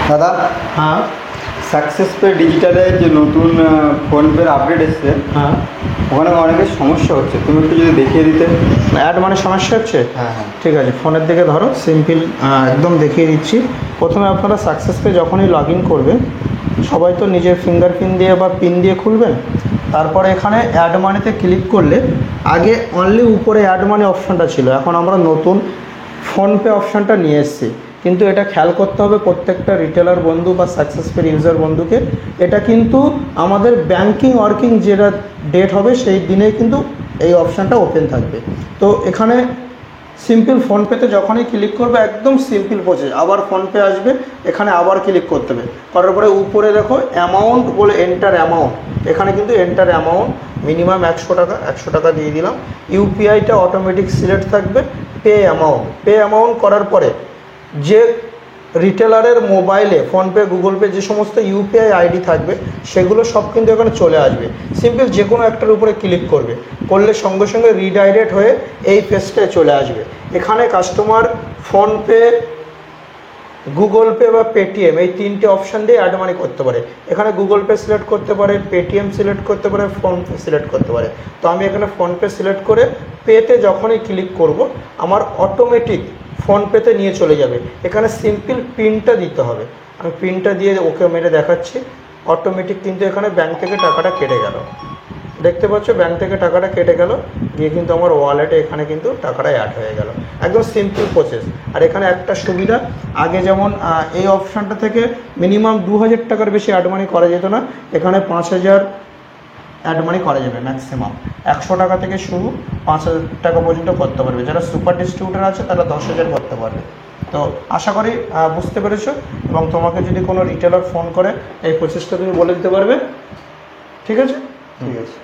দাদা, হ্যাঁ success pay ডিজিটালে যে নতুন ফোনপের আপডেট এসছে, হ্যাঁ, ওখানে অনেকের সমস্যা হচ্ছে, তুমি একটু যদি দেখিয়ে দিতে। অ্যাড মানে সমস্যা হচ্ছে। হ্যাঁ হ্যাঁ, ঠিক আছে, ফোনের দিকে ধরো, সিম্পল একদম দেখিয়ে দিচ্ছি। প্রথমে আপনারা সাকসেস পে যখনই লগ ইন করবেন, সবাই তো নিজের ফিঙ্গারপ্রিন্ট দিয়ে বা পিন দিয়ে খুলবেন। তারপরে এখানে অ্যাড মানিতে ক্লিক করলে, আগে অনলি উপরে অ্যাড মানি অপশানটা ছিল, এখন আমরা নতুন ফোনপে অপশানটা নিয়ে এসেছি। কিন্তু এটা খেয়াল করতে হবে প্রত্যেকটা রিটেলার বন্ধু বা সাকসেসফুল ইউজার বন্ধুকে, এটা কিন্তু আমাদের ব্যাংকিং ওয়ার্কিং যেটা ডেট হবে সেই দিনে কিন্তু এই অপশানটা ওপেন থাকবে। তো এখানে সিম্পল ফোনপেতে যখনই ক্লিক করবে, একদম সিম্পল প্রসেস, আবার ফোনপে আসবে, এখানে আবার ক্লিক করতে হবে। করার পরে উপরে দেখো অ্যামাউন্ট বলে এন্টার অ্যামাউন্ট, এখানে কিন্তু এন্টার অ্যামাউন্ট মিনিমাম 100 টাকা দিয়ে দিলাম। ইউপিআইটা অটোমেটিক সিলেক্ট থাকবে। পে অ্যামাউন্ট করার পরে যে রিটেলারের মোবাইলে ফোনপে, গুগল পে যে সমস্ত ইউপিআই আইডি থাকবে, সেগুলো সব কিন্তু এখানে চলে আসবে। সিম্পল যে কোনো একটার উপরে ক্লিক করলে সঙ্গে সঙ্গে রিডাইরেক্ট হয়ে এই পেজটায় চলে আসবে। এখানে কাস্টমার ফোনপে, গুগল পে বা পেটিএম এই তিনটে অপশান দিয়ে অ্যাড মানি করতে পারে। এখানে গুগল পে সিলেক্ট করতে পারে, পেটিএম সিলেক্ট করতে পারে, ফোনপে সিলেক্ট করতে পারে। তো আমি এখানে ফোনপে সিলেক্ট করে পেতে যখনই ক্লিক করব, আমার অটোমেটিক ফোনপেতে নিয়ে চলে যাবে। এখানে সিম্পল পিনটা দিতে হবে, আমি পিনটা দিয়ে ওকে মেরে দেখাচ্ছি। অটোমেটিক কিন্তু এখানে ব্যাংক থেকে টাকাটা কেটে গেল, দেখতে পাচ্ছ ব্যাংক থেকে টাকাটা কেটে গেল, গিয়ে কিন্তু আমার ওয়ালেটে এখানে কিন্তু টাকাটা অ্যাড হয়ে গেল। একদম সিম্পল প্রসেস। আর এখানে একটা সুবিধা, আগে যেমন এই অপশানটা থেকে মিনিমাম 2000 টাকার বেশি অ্যাড মানি করা যেত না, এখানে 5000 অ্যাড মানি করা যাবে ম্যাক্সিমাম। 100 টাকা থেকে শুরু, 5000 টাকা পর্যন্ত করতে পারবে। যারা সুপার ডিস্ট্রিবিউটার আছে তারা 10,000 করতে পারবে। তো আশা করি বুঝতে পেরেছো, এবং তোমাকে যদি কোনো রিটেলার ফোন করে এই প্রসেসটা তুমি বলে দিতে পারবে। ঠিক আছে? ঠিক আছে।